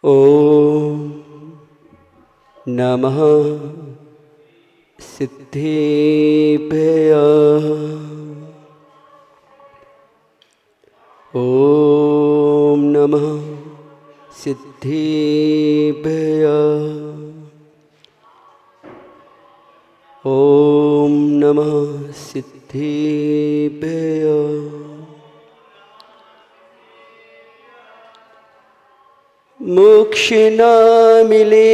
ॐ नमः सिद्धेभ्यः। ॐ नमः सिद्धेभ्यः। ॐ नमः सिद्धेभ्यः। मोक्ष न मिले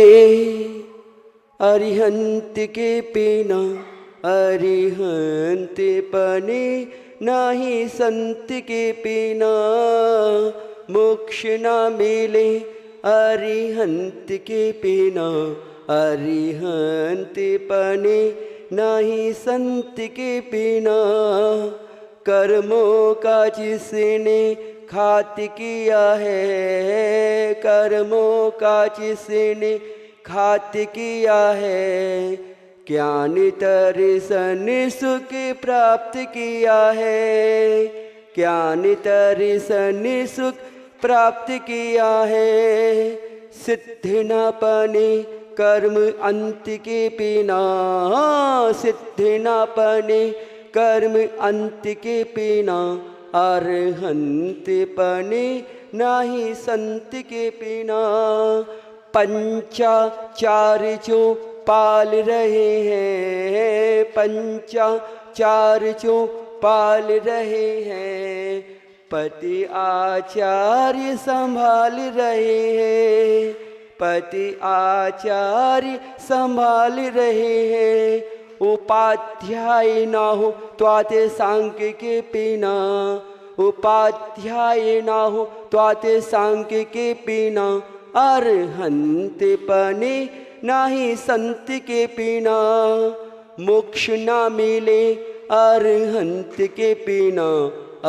अरिहंत के बिना, अरिहंत बने नाही संत के बिना। मोक्ष न मिले अरिहंत के बिना, अरिहंत बने नाही संत के बिना। कर्मों का जिसने घात किया है, कर्मों का जिसने घात किया है, ज्ञान दर्शन सुख प्राप्त किया है, ज्ञान दर्शन सुख प्राप्त किया है। सिद्ध न बने कर्म अंत के बिना, सिद्ध न बने कर्म अंत के बिना। अरहंत बने नाही संत के बिना। पंचाचार जो पाल रहे हैं, पंचाचार जो पाल रहे हैं, पति आचार्य संभाल रहे हैं, पति आचार्य संभाल रहे हैं। उपाध्याय ना हो तो आते सांख्य के बिना, उपाध्याय ना हो तो आते सांख्य के बिना। अरहंत बने नाही संत के बिना। मोक्ष ना मिले अरहंत के बिना,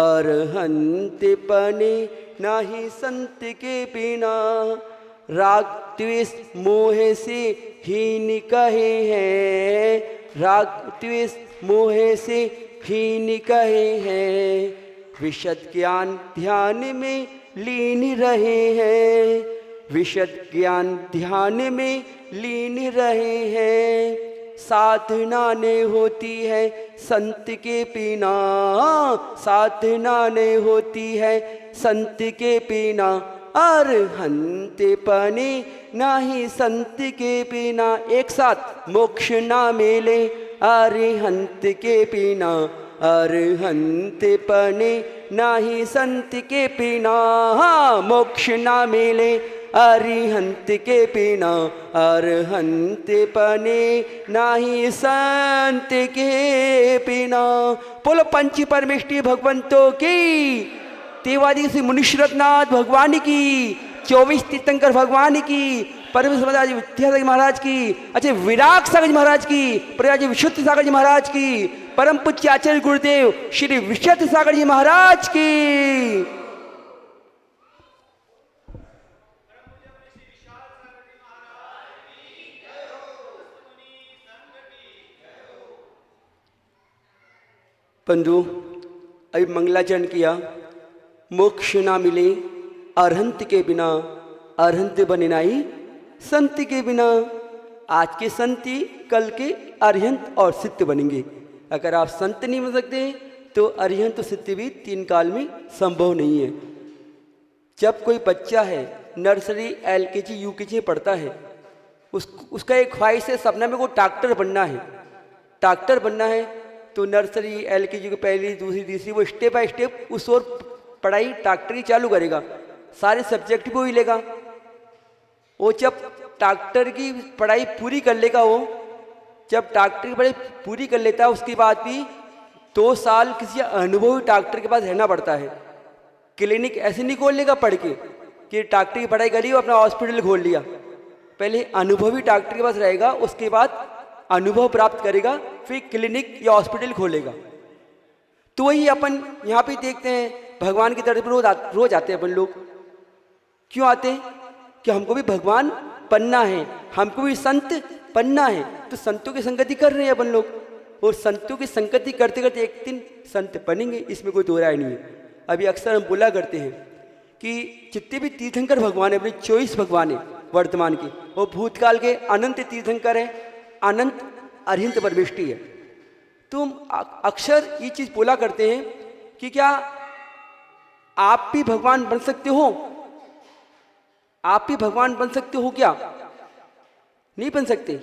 अरहंत बने नाही संत के बिना। राग द्वेष मोह से हीन कहे हैं, राग द्वेष मोह से हीन कहे हैं। विशद ज्ञान ध्यान में लीन रहे हैं, विशद ज्ञान ध्यान में लीन रहे हैं। साधना ने होती है संत के बिना, साधना ने होती है संत के बिना। अरहंत बने नाही संत के बिना। एक साथ मोक्ष ना मिले अरहंत के बिना, अरहंत बने नाही संत के बिना। मोक्ष ना मिले अरहंत के बिना, अरहंत बने नाही संत के बिना। बोलो पंच परमेष्टि भगवंतों की, तेवादी श्री मुनीश्वरनाथ भगवान की, 24 तीर्थंकर भगवान की, परम समाज विद्यासागर महाराज की, अच्छे विराग सागर महाराज की, प्रयाज विशुद्ध सागर जी महाराज की, परम पूज्य आचार्य गुरुदेव श्री विशुद्ध सागर जी महाराज की। बंधु, अभी मंगलाचरण किया। मोक्ष ना मिले अरहंत के बिना, अरहंत बने नाही संत के बिना। आज के संती कल के अरहंत और सिद्ध बनेंगे। अगर आप संत नहीं बन सकते तो अरहंत तो सिद्ध भी 3 काल में संभव नहीं है। जब कोई बच्चा है नर्सरी LKG UKG पढ़ता है, उसका एक ख्वाहिश है, सपना में को डॉक्टर बनना है, डॉक्टर बनना है। तो नर्सरी LKG को पहली दूसरी तीसरी वो स्टेप बाय स्टेप उस ओर पढ़ाई डॉक्टरी चालू करेगा, सारे सब्जेक्ट भी वही लेगा। वो जब डॉक्टर की पढ़ाई पूरी कर लेगा, वो जब डॉक्टर की पढ़ाई पूरी कर लेता है, उसके बाद भी 2 साल किसी अनुभवी डॉक्टर के पास रहना पड़ता है। क्लिनिक ऐसे नहीं खोल लेगा पढ़ के कि डॉक्टर की पढ़ाई करी और अपना हॉस्पिटल खोल लिया। पहले अनुभवी डॉक्टर के पास रहेगा, उसके बाद अनुभव प्राप्त करेगा, फिर क्लिनिक या हॉस्पिटल खोलेगा। तो वही अपन यहाँ पे देखते हैं, भगवान की तरफ रोज आते हैं अपन लोग। क्यों आते हैं? कि हमको भी भगवान बनना है, हमको भी संत बनना है। तो संतों की संगति कर रहे हैं अपन लोग, और संतों की संगति करते करते एक दिन संत बनेंगे, इसमें कोई दो राय नहीं है। अभी अक्सर हम बोला करते हैं कि जितने भी तीर्थंकर भगवान है, अपने 24 भगवान है वर्तमान की, वो भूतकाल के अनंत तीर्थंकर है, अनंत अरिहंत परमेष्टि है। तो हम अक्सर ये चीज़ बोला करते हैं कि क्या आप भी भगवान बन सकते हो? आप भी भगवान बन सकते हो क्या? नहीं बन सकते।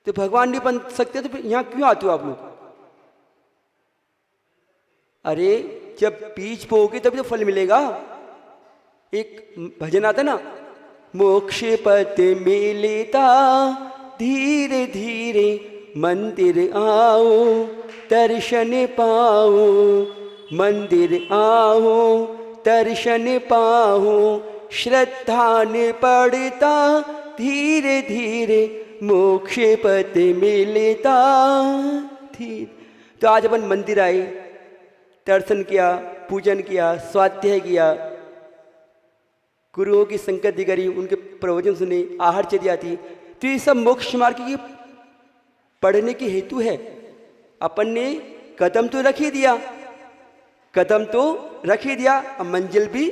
तो भगवान नहीं बन सकते तो फिर यहाँ क्यों आते हो आप लोग? अरे जब बीज बोओगे तभी तो फल मिलेगा। एक भजन आता ना, मोक्ष पथ मिलता धीरे धीरे मंदिर आओ दर्शन पाओ, मंदिर आओ दर्शन पाओ, श्रद्धा ने पड़ता धीरे धीरे मोक्ष पथ मिलता धीरे। तो आज अपन मंदिर आए, दर्शन किया, पूजन किया, स्वाध्याय किया, गुरुओं की संगति करी, उनके प्रवचन सुने, आहारचर्या थी। तो ये सब मोक्ष मार्ग की पढ़ने की हेतु है। अपन ने कदम तो रख ही दिया, कदम तो रख ही दिया, अब मंजिल भी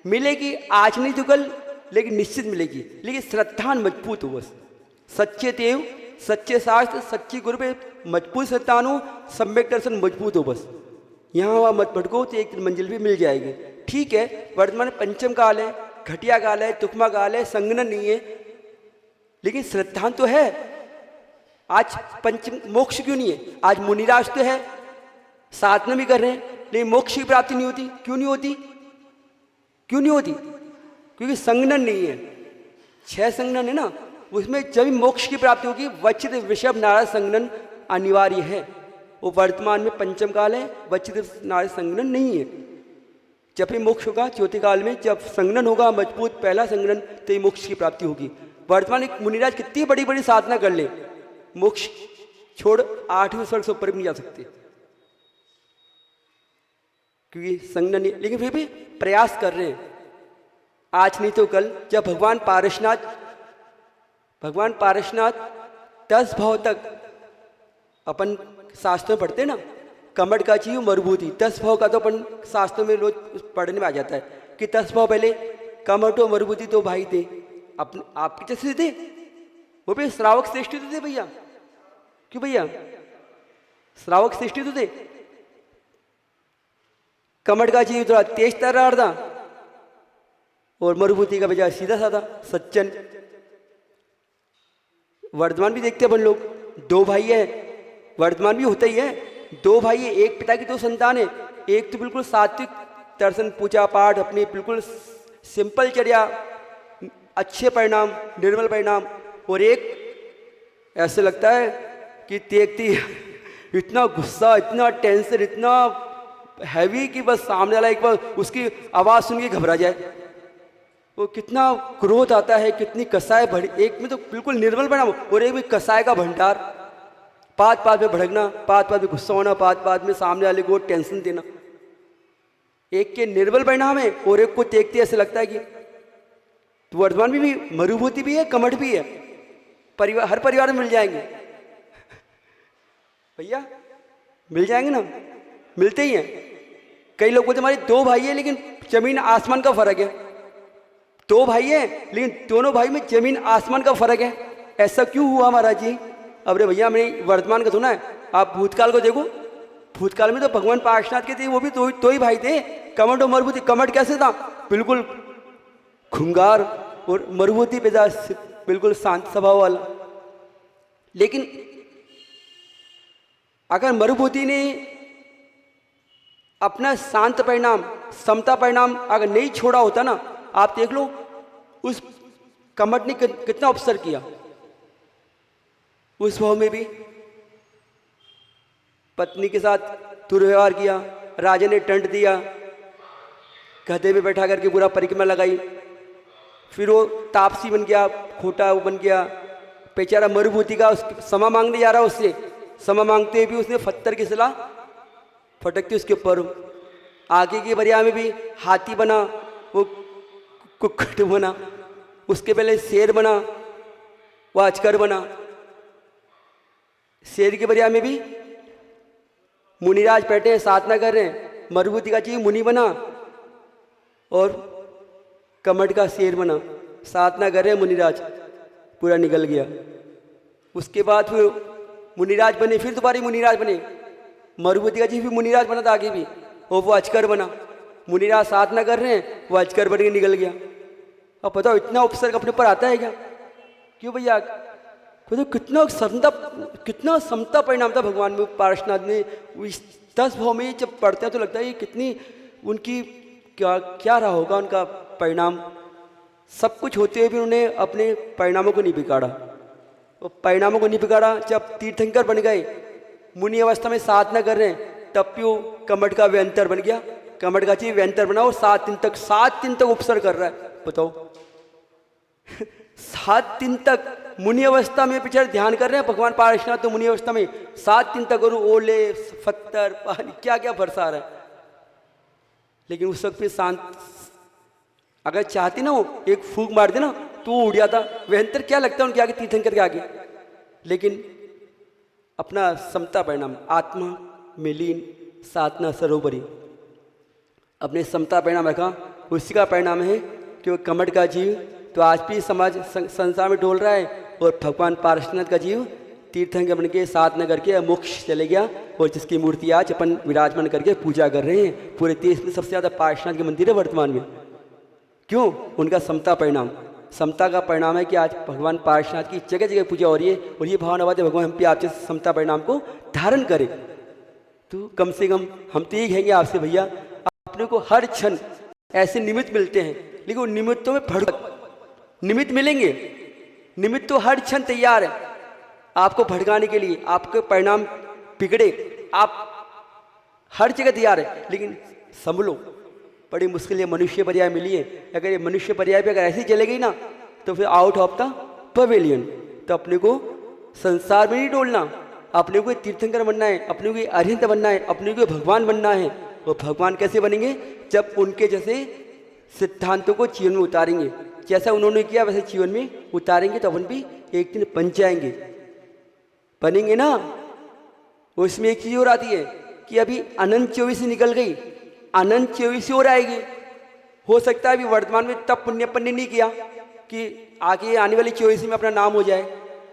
मिलेगी, आज नहीं तो कल, लेकिन निश्चित मिलेगी। लेकिन श्रद्धा मजबूत हो, बस सच्चे देव, सच्चे शास्त्र, सच्ची गुरु पे मजबूत श्रद्धा हो, सम्यक दर्शन मजबूत हो, बस यहाँ वहाँ मत भटको तो एक दिन मंजिल भी मिल जाएगी। ठीक है, वर्तमान में पंचम काल है, घटिया काल है, तुकमा काल है, संगनन नहीं है, लेकिन श्रद्धा तो है। आज पंचम मोक्ष क्यों नहीं है? आज मुनिराज तो है, साधना भी कर रहे हैं, लेकिन मोक्ष की प्राप्ति नहीं होती। क्यों नहीं होती? क्यों नहीं होती? क्योंकि संगनन नहीं है। 6 संगनन है ना, उसमें जब मोक्ष की प्राप्ति होगी, वचित वृषभ नारद संगनन अनिवार्य है। वो वर्तमान में पंचम काल है, वचित नारद संगनन नहीं है। जब ही मोक्ष होगा ज्योति काल में, जब संगनन होगा मजबूत पहला संगनन, तो ये मोक्ष की प्राप्ति होगी। वर्तमान एक मुनिराज कितनी बड़ी बड़ी साधना कर ले, मोक्ष छोड़ 8वें स्वर्ग से ऊपर भी नहीं जा सकते, क्योंकि संगनन नहीं। लेकिन फिर भी प्रयास कर रहे हैं, आज नहीं तो कल। जब भगवान पारसनाथ 10 भाव तक, अपन शास्त्र में पढ़ते ना, कमट का चाहिए मरुभूति, 10 भाव का तो अपन शास्त्रों में रोज पढ़ने में आ जाता है कि 10 भाव पहले कमट और मरुभूति तो भाई थे, अपने आपके जैसे थे, वो भी श्रावक श्रेष्ठ तो थे भैया। क्यों भैया? श्रावक श्रेष्ठ तो थे। कमट का चाहिए थोड़ा तेज तर्रार था, और मरुभूति का बजाय सीधा साधा सज्जन। वर्धमान भी देखते हैं अपन लोग, 2 भाई है, वर्धमान भी होता ही है, 2 भाई है, एक पिता की 2 संतान है। एक तो बिल्कुल सात्विक दर्शन पूजा पाठ, अपनी बिल्कुल सिंपल चर्या, अच्छे परिणाम, निर्मल परिणाम, और एक ऐसे लगता है कि देखती इतना गुस्सा, इतना टेंशन, इतना हैवी कि बस सामने वाला एक बार उसकी आवाज़ सुन के घबरा जाए। वो कितना क्रोध आता है, कितनी कसाय भड़ी, एक में तो बिल्कुल निर्मल परिणाम और एक में कसाय का भंडार, बात बात में भड़कना, बात बात में गुस्सा होना, बात बात में सामने वाले को टेंशन देना। एक के निर्बल परिणाम है और एक को देखते ऐसे लगता है कि तो वर्तमान में भी मरुभूति भी है, कमठ भी है, परिवार हर परिवार में मिल जाएंगे भैया, मिल जाएंगे ना, मिलते ही हैं। कई लोग बोलते हमारे 2 भाई है लेकिन जमीन आसमान का फर्क है, 2 भाई है लेकिन दोनों भाई में जमीन आसमान का फर्क है। ऐसा क्यों हुआ महाराज जी? अरे भैया मैंने वर्तमान का सुना है, आप भूतकाल को देखो, भूतकाल में तो भगवान पार्श्वनाथ के थे, वो भी दो ही भाई थे, कमट और मरुभूति। कमट कैसे था? बिल्कुल खुंगार, और मरुभूति पे बिल्कुल शांत स्वभाव वाला। लेकिन अगर मरुभूति ने अपना शांत परिणाम, समता परिणाम अगर नहीं छोड़ा होता ना, आप देख लो उस कमट ने कितना अवसर किया। उस भाव में भी पत्नी के साथ दुर्व्यवहार किया, राजा ने दंड दिया, गधे में बैठा करके पूरा परिक्रमा लगाई, फिर वो तापसी बन गया, खोटा वो बन गया बेचारा। मरुभूति का समा मांगने जा रहा उससे, समा मांगते भी उसने पत्थर की सिला फटकती उसके ऊपर। आगे की बरिया में भी हाथी बना, वो कुक्कट बना, उसके पहले शेर बना, वो अजगर बना। शेर की बरिया में भी मुनिराज बैठे हैं, साधना कर रहे हैं, मरुभूति का चाहिए मुनि बना, और कमट का शेर बना, साधना कर रहे मुनिराज, पूरा निकल गया। उसके बाद फिर मुनिराज बने, फिर दोबारा मुनिराज बने, मरुभूति का जी भी मुनिराज बना था आगे भी, और वो अजगर बना। मुनिराज साधना कर रहे हैं, वो अजगर बन के निकल गया। अब बताओ इतना उपसर्ग अपने पर आता है क्या? क्यों भैया? तो कितना समता परिणाम था भगवान में, पार्श्वनाथ में। इस 10 भाव में जब पढ़ते हैं तो लगता है ये कितनी उनकी क्या रहा होगा उनका परिणाम। सब कुछ होते हुए भी उन्होंने अपने परिणामों को नहीं बिगाड़ा। और परिणामों को नहीं बिगाड़ा, जब तीर्थंकर बन गए, मुनि अवस्था में साधना कर रहे हैं, तब भी वो कमट का व्यंतर बन गया। कमट का चीज व्यंतर बना और 7 दिन तक उपसर्ग कर रहा है। बताओ 7 दिन तक मुनि अवस्था में पिछले ध्यान कर रहे हैं भगवान पार्श्वनाथ, तो मुनि अवस्था में 7 दिन तक ओले पत्थर पानी क्या क्या बरसा रहा है। लेकिन उस वक्त भी शांत, अगर चाहती ना वो एक फूंक मार देना तो वो उड़ जाता। व्यंतर क्या लगता है उनके आगे, तीर्थंकर के आगे। लेकिन अपना समता परिणाम, आत्मा में लीन साधना सरोवरी, अपने समता परिणाम रखा। उसी का परिणाम है कि वो कमट का जीव तो आज भी समाज संसार में डोल रहा है, और भगवान पार्श्वनाथ का जीव तीर्थंकर बन के साधना करके मोक्ष चले गया, और जिसकी मूर्ति आज अपन विराजमान करके पूजा कर रहे हैं। पूरे देश में सबसे ज़्यादा पार्श्वनाथ के मंदिर है वर्तमान में। क्यों? उनका समता परिणाम। समता का परिणाम है कि आज भगवान पार्श्वनाथ की जगह जगह पूजा हो रही है, और ये भावना बात है भगवान हम पे आपसे समता परिणाम को धारण करें। तो कम से कम हम तो यही कहेंगे आपसे, भैया अपने को हर क्षण ऐसे निमित्त मिलते हैं, लेकिन उन निमित्तों में निमित्त मिलेंगे, निमित्त तो हर क्षण तैयार है आपको भड़काने के लिए, आपके परिणाम बिगड़े, आप हर जगह तैयार है। लेकिन संभलो, बड़ी मुश्किल ये मनुष्य पर्याय मिली है। अगर ये मनुष्य पर्याय भी अगर ऐसी चले गई ना, तो फिर आउट ऑफ द पवेलियन। तो अपने को संसार में नहीं डोलना, अपने को तीर्थंकर बनना है, अपने को अरिहंत बनना है, अपने को भगवान बनना है। और भगवान कैसे बनेंगे? जब उनके जैसे सिद्धांतों को जीवन में उतारेंगे, जैसा उन्होंने किया वैसे जीवन में उतारेंगे, तो अपन भी एक दिन बन जाएंगे, बनेंगे ना। उसमें एक चीज और आती है कि अभी अनंत 24 निकल गई, अनंत 24 और आएगी। हो सकता है अभी वर्तमान में तब पुण्य नहीं किया कि आगे आने वाली 24 में अपना नाम हो जाए,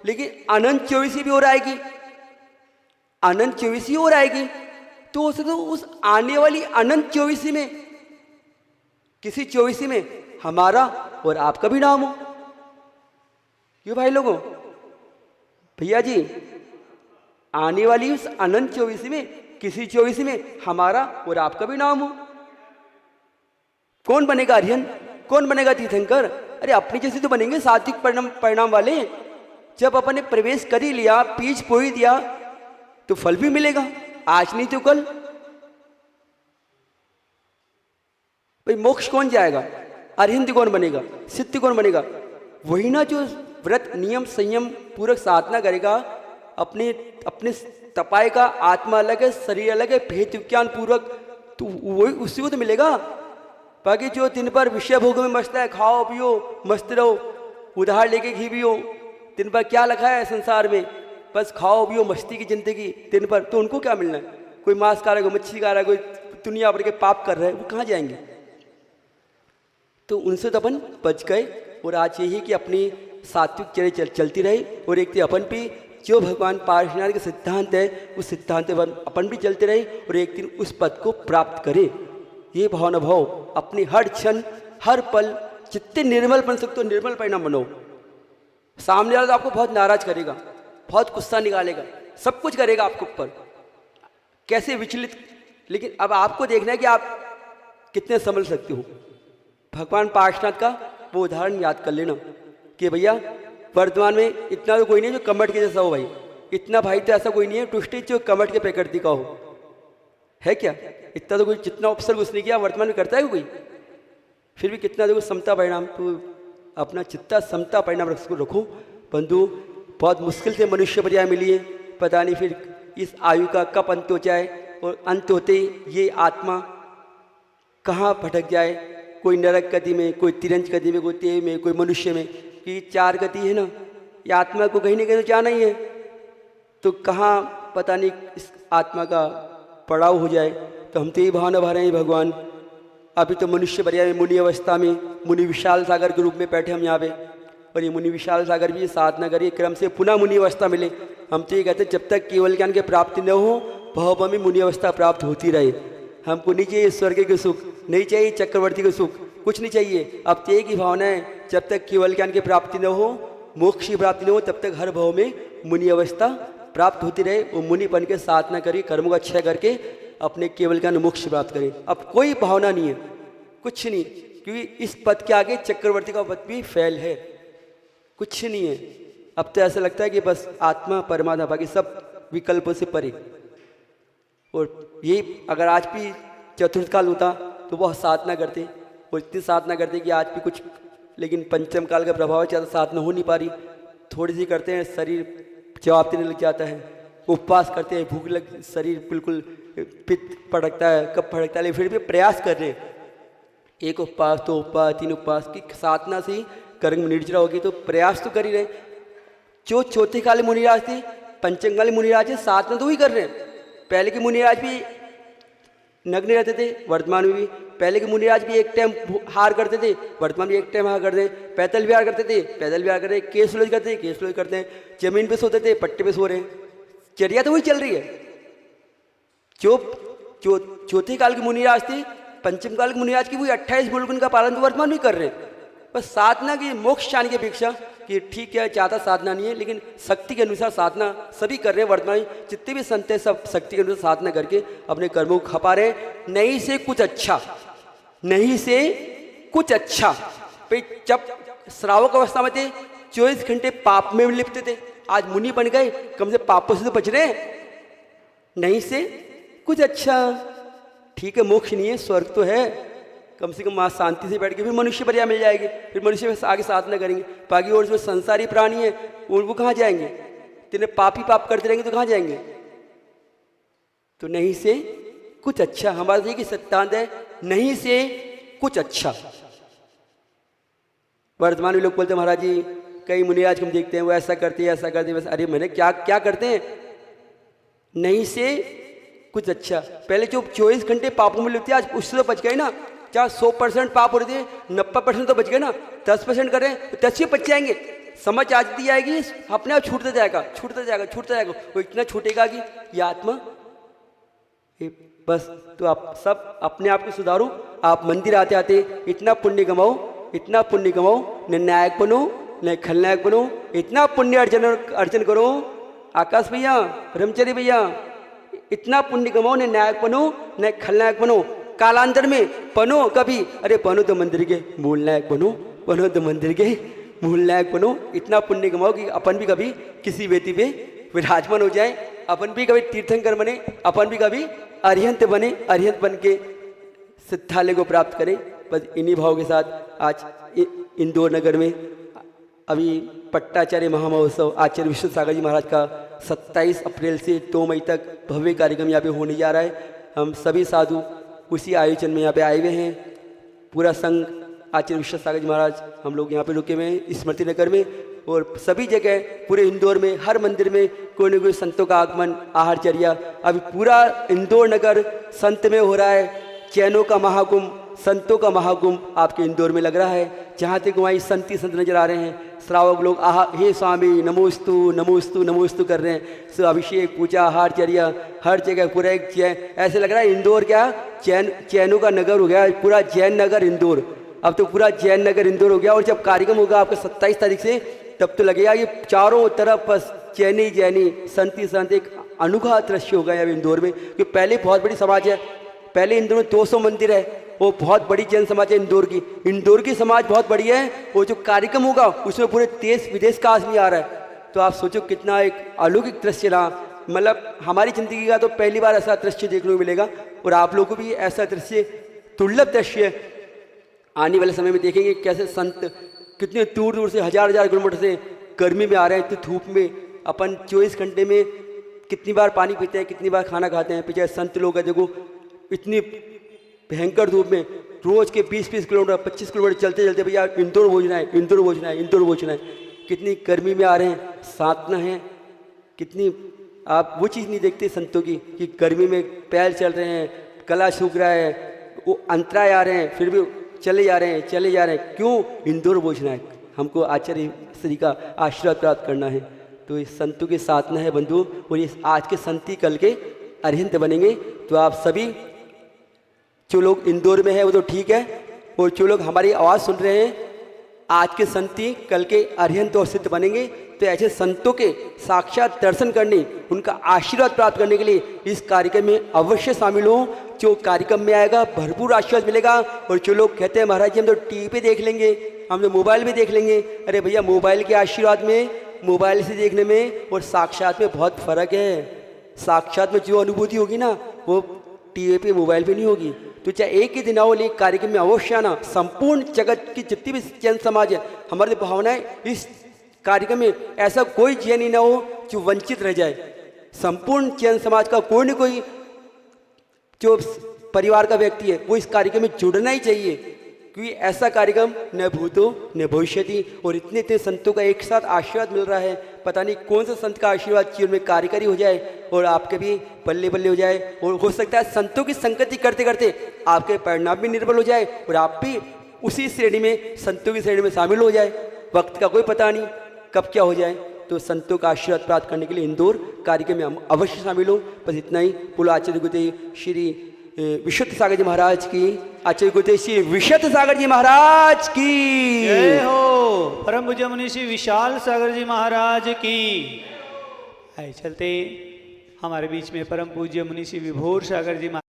लेकिन अनंत 24 भी और आएगी, अनंत 24 और आएगी। तो हो सकता है उस आने वाली अनंत 24 में किसी 24 में हमारा और आपका भी नाम हो। क्यों भाई लोगों? भैया जी, आने वाली उस अनंत 24 में किसी 24 में हमारा और आपका भी नाम हो। कौन बनेगा अरिहंत? कौन बनेगा तीर्थंकर? अरे अपनी जैसे तो बनेंगे सात्विक परिणाम वाले। जब अपन ने प्रवेश कर ही लिया, बीज बो ही दिया, तो फल भी मिलेगा, आज नहीं तो कल। भाई मोक्ष कौन जाएगा? अरिहंत कौन बनेगा? सिद्ध कौन बनेगा? वही ना जो व्रत नियम संयम पूर्वक साधना करेगा, अपने तपाए का आत्मा अलग है, शरीर अलग है, भेद विज्ञान पूर्वक, तो वही उसी को तो मिलेगा। बाकी जो दिन भर विषय भोग में मस्त है, खाओ पियो मस्त रहो, उधार लेके घी पियो, दिन भर क्या लिखा है संसार में? बस खाओ पियो मस्ती की जिंदगी दिन भर, तो उनको क्या मिलना है? कोई मांस खा रहा है, कोई मच्छी खा रहा है, कोई दुनिया भर के पाप कर रहा है, वो कहाँ जाएंगे? तो उनसे तो अपन बच गए। और आज यही कि अपनी सात्विक चर्या चलती रही, और एक अपन भी जो भगवान पार्श्वनाथ के सिद्धांत है उस सिद्धांत पर अपन भी चलते रहे, और एक दिन उस पद को प्राप्त करें। ये भावना भाव अपने हर क्षण हर पल जितने निर्मल बन सकते हो निर्मल परिणाम बनो। सामने वाला तो आपको बहुत नाराज करेगा, बहुत गुस्सा निकालेगा, सब कुछ करेगा आपके ऊपर, कैसे विचलित, लेकिन अब आपको देखना है कि आप कितने संभल सकते हो। भगवान पार्श्वनाथ का वो उदाहरण याद कर लेना कि भैया वर्तमान में इतना तो कोई नहीं जो कमट के जैसा हो। भाई इतना भाई तो ऐसा कोई नहीं है टुष्टि जो कमट के प्रकृति का हो, है क्या? इतना तो कोई जितना उपसर्ग उसने किया वर्तमान में करता है कोई? फिर भी कितना देखो समता परिणाम, तो अपना चित्ता समता परिणाम रखो बंधु। बहुत मुश्किल से मनुष्य पर्याय मिली है, पता नहीं फिर इस आयु का कब अंत हो जाए, और अंत होते ये आत्मा कहाँ भटक जाए, कोई नरक गति में, कोई तिरंज गति में, कोई तेव में, कोई मनुष्य में, कि 4 गति है ना, ये आत्मा को कहीं ना कहीं तो जाना ही है। तो कहाँ पता नहीं इस आत्मा का पड़ाव हो जाए। तो हम तो यही भावना भा रहे हैं भगवान अभी तो मनुष्य बरिया में मुनि अवस्था में मुनि विशाल सागर के रूप में बैठे हम यहाँ पे, और ये मुनि विशाल सागर भी साधना करिए क्रम से पुनः मुनि अवस्था मिले। हम तो ये कहते हैं जब तक केवल ज्ञान की प्राप्ति न हो भव में मुनि अवस्था प्राप्त होती रहे। हमको नहीं चाहिए स्वर्ग के सुख, नहीं चाहिए चक्रवर्ती के सुख, कुछ नहीं चाहिए। अब तो एक ही भावना है, जब तक केवल ज्ञान की प्राप्ति न हो, मोक्ष की प्राप्ति न हो, तब तक हर भाव में मुनि अवस्था प्राप्त होती रहे। वो मुनि बन के साधना करिए, कर्मों का क्षय करके अपने केवल ज्ञान मोक्ष प्राप्त करें। अब कोई भावना नहीं है, कुछ नहीं, क्योंकि इस पद के आगे चक्रवर्ती का पद भी फैल है, कुछ नहीं है। अब तो ऐसा लगता है कि बस आत्मा परमात्मा, बाकी सब विकल्पों से परे। और ये अगर आज भी चतुर्थ काल होता तो वह साधना करते, और इतनी साधना करते कि आज भी कुछ, लेकिन पंचम काल का प्रभाव है, ज़्यादा साधना हो नहीं पा रही। थोड़ी सी करते हैं, शरीर जवाब देने लग जाता है। उपवास करते हैं, भूख लग, शरीर बिल्कुल पित्त भड़कता है, कब भड़कता है, फिर भी प्रयास कर रहे हैं। एक उपवास, दो उपवास, तीन उपवास की साधना से ही कर्म निर्जरा होगी, तो प्रयास तो कर ही रहे। जो चौथे काल मुनिराज थे, पंचम काल मुनिराज है, साधना तो ही कर रहे हैं। पहले के मुनिराज भी नग्न रहते थे, वर्तमान में भी। पहले के मुनिराज भी एक टाइम हार करते थे, वर्तमान में एक टाइम हार करते हैं। पैदल विहार करते थे, पैदल विहार करते हैं। केस लोज करते हैं, केस लोज करते हैं। जमीन पे सोते थे, पट्टे पे सो रहे हैं। चर्या तो वही चल रही है। जो चौथे काल के मुनिराज थे, पंचम काल के मुनिराज की वही 28 गुण का पालन तो वर्तमान में कर रहे हैं। बस साधना की मोक्ष चाहने की अपेक्षा कि ठीक है, ज़्यादा साधना नहीं है, लेकिन शक्ति के अनुसार साधना सभी कर रहे हैं। वर्तमान में जितने भी संत हैं सब शक्ति के अनुसार साधना करके अपने कर्मों को खपा रहे हैं। नहीं से कुछ अच्छा, नहीं से कुछ अच्छा। भाई जब श्रावक अवस्था में थे 24 घंटे पाप में लिपते थे, आज मुनि बन गए, कम से पापों से तो बच रहे हैं। नहीं से कुछ अच्छा, ठीक है, मोक्ष नहीं है, स्वर्ग तो है, कम से कम वहाँ शांति से बैठ के फिर मनुष्य बरिया मिल जाएगी, फिर मनुष्य में आगे साधना करेंगे। बाकी और जो संसारी प्राणी है वो कहाँ जाएंगे? तेरे पाप ही पाप करते रहेंगे तो कहाँ जाएंगे? तो नहीं से कुछ अच्छा, हमारा देखिए सिद्धांत है, नहीं से कुछ अच्छा। वर्तमान में लोग बोलते हैं महाराज जी, कई मुनिराज हम देखते हैं वो ऐसा करते हैं, ऐसा करते हैं। बस अरे मैंने क्या क्या करते हैं? नहीं से कुछ अच्छा। पहले जो 24 घंटे पापों में लिपते आज उससे तो बच गए ना। क्या 100% पाप हो रहे थे, 90% तो बच गए ना। 10% कर रहे हैं तो 10 ही बच जाएंगे। समझ आ दी जाएगी, अपने आप छूटता जाएगा, छूटता जाएगा, छूटता जाएगा। वो इतना छूटेगा कि ये आत्मा बस। तो आप सब अपने आप को सुधारो। आप मंदिर आते आते इतना पुण्य कमाओ, इतना पुण्य कमाओ, न न्यायक बनो न खलनायक बनो, इतना पुण्य अर्जन करो। आकाश भैया, ब्रह्मचर्य भैया, इतना पुण्य कमाओ, न न्यायक बनो न खलनायक बनो। कालांतर में बनो कभी, अरे बनो तो मंदिर के मूल नायक बनो, बनो तो मंदिर के मूल नायक बनो। इतना पुण्य कमाओ कि अपन भी कभी किसी वेदी पे विराजमान हो जाए, अपन भी कभी तीर्थंकर बने, अपन भी कभी अरिहंत बने, अरिहंत बन के सिद्धालय को प्राप्त करें। बस इन्हीं भाव के साथ आज इंदौर नगर में अभी पट्टाचार्य महामहोत्सव आचार्य विश्व सागर जी महाराज का 27 अप्रैल से 2 मई तक भव्य कार्यक्रम यहाँ पे होने जा रहा है। हम सभी साधु उसी आयोजन में यहाँ पे आए हुए हैं। पूरा संघ आचार्य विश्व सागर जी महाराज हम लोग यहाँ पे रुके हुए हैं स्मृति नगर में, और सभी जगह पूरे इंदौर में हर मंदिर में कोई न कोई संतों का आगमन, आहारचर्या। अभी पूरा इंदौर नगर संत में हो रहा है। जैनों का महाकुंभ, संतों का महाकुंभ आपके इंदौर में लग रहा है। जहाँ तक वहीं संत ही संत नजर आ रहे हैं। श्रावक लोग हे स्वामी नमोस्तु नमोस्तु नमोस्तु कर रहे हैं। सो अभिषेक, पूजा, आहारचर्या हर जगह पूरा एक जैन, ऐसे लग रहा है इंदौर क्या जैनों का नगर हो गया, पूरा जैन नगर इंदौर। अब तो पूरा जैन नगर इंदौर हो गया। और जब कार्यक्रम होगा आपका 27 तारीख से, तब तो लगेगा कि चारों तरफ बस जैनी जैनी, संत ही संत। एक अनोखा दृश्य होगा यहाँ इंदौर में, क्योंकि पहले बहुत बड़ी समाज है। पहले इंदौर में 200 मंदिर है, वो बहुत बड़ी जैन समाज है इंदौर की। इंदौर की समाज बहुत बड़ी है। वो जो कार्यक्रम होगा उसमें पूरे देश विदेश का आदमी आ रहा है। तो आप सोचो कितना एक अलौकिक दृश्य रहा। मतलब हमारी ज़िंदगी का तो पहली बार ऐसा दृश्य देखने को मिलेगा, और आप लोगों को भी ऐसा दृश्य, दुर्लभ दृश्य आने वाले समय में देखेंगे। कैसे संत कितने दूर दूर से हजार हजार किलोमीटर से गर्मी में आ रहे हैं, इतनी धूप में। अपन 24 घंटे में कितनी बार पानी पीते हैं, कितनी बार खाना खाते हैं। पीछे संत लोग हैं, देखो इतनी भयंकर धूप में रोज के 20-20 किलोमीटर 25 किलोमीटर चलते चलते भैया इंदौर पहुँचना है, इंदौर पहुँचना है, इंदौर पहुँचना है। कितनी गर्मी में आ रहे हैं, साधना है कितनी। आप वो चीज़ नहीं देखते संतों की कि गर्मी में पैर चल रहे हैं, गला सूख रहा है, वो अंतराय आ रहे हैं फिर भी चले जा रहे हैं चले जा रहे हैं, क्यों? इंदौर पहुँचना है हमको, आचार्य श्री का आशीर्वाद प्राप्त करना है। तो इस संतों के साथ न है बंधु, और ये आज के संती कल के अरिहंत बनेंगे। तो आप सभी जो लोग इंदौर में है वो तो ठीक है, और जो लोग हमारी आवाज़ सुन रहे हैं आज के संती कल के अरिहंत और सिद्ध बनेंगे। तो ऐसे संतों के साक्षात दर्शन करने, उनका आशीर्वाद प्राप्त करने के लिए इस कार्यक्रम में अवश्य शामिल हो। जो कार्यक्रम में आएगा भरपूर आशीर्वाद मिलेगा। और जो लोग कहते हैं महाराज जी हम तो टीवी पे देख लेंगे, हम तो मोबाइल में देख लेंगे, अरे भैया मोबाइल के आशीर्वाद में, मोबाइल से देखने में और साक्षात में बहुत फ़र्क है। साक्षात में जो अनुभूति होगी ना वो टीवी पे मोबाइल पे नहीं होगी। तो चाहे एक ही दिन आओ, लेकिन कार्यक्रम में अवश्य आना। संपूर्ण जगत की जितनी भी जन समाज है, हमारी भावनाएं इस कार्यक्रम में ऐसा कोई जन ही ना हो जो वंचित रह जाए। संपूर्ण जन समाज का कोई न कोई जो परिवार का व्यक्ति है वो इस कार्यक्रम में जुड़ना ही चाहिए, क्योंकि ऐसा कार्यक्रम न भूतो न भविष्यति। और इतने इतने संतों का एक साथ आशीर्वाद मिल रहा है, पता नहीं कौन सा संत का आशीर्वाद जीवन में कार्यकारी हो जाए और आपके भी बल्ले बल्ले हो जाए। और हो सकता है संतों की संगति करते करते आपके परिणाम भी निर्बल हो जाए और आप भी उसी श्रेणी में, संतों की श्रेणी में शामिल हो जाए। वक्त का कोई पता नहीं कब क्या हो जाए। तो संतों का आशीर्वाद प्राप्त करने के लिए इंदौर कार्यक्रम में हम अवश्य शामिल हो। बस इतना ही। बोलो आचार्य गुरुदेव श्री विशुद्ध सागर जी महाराज की, आचार्य गुरुदेव श्री विशुद्ध सागर जी महाराज की जय हो। परम पूज्य मुनि श्री विशाल सागर जी महाराज की। आइए चलते हमारे बीच में परम पूज्य मुनि श्री विभोर सागर जी महाराज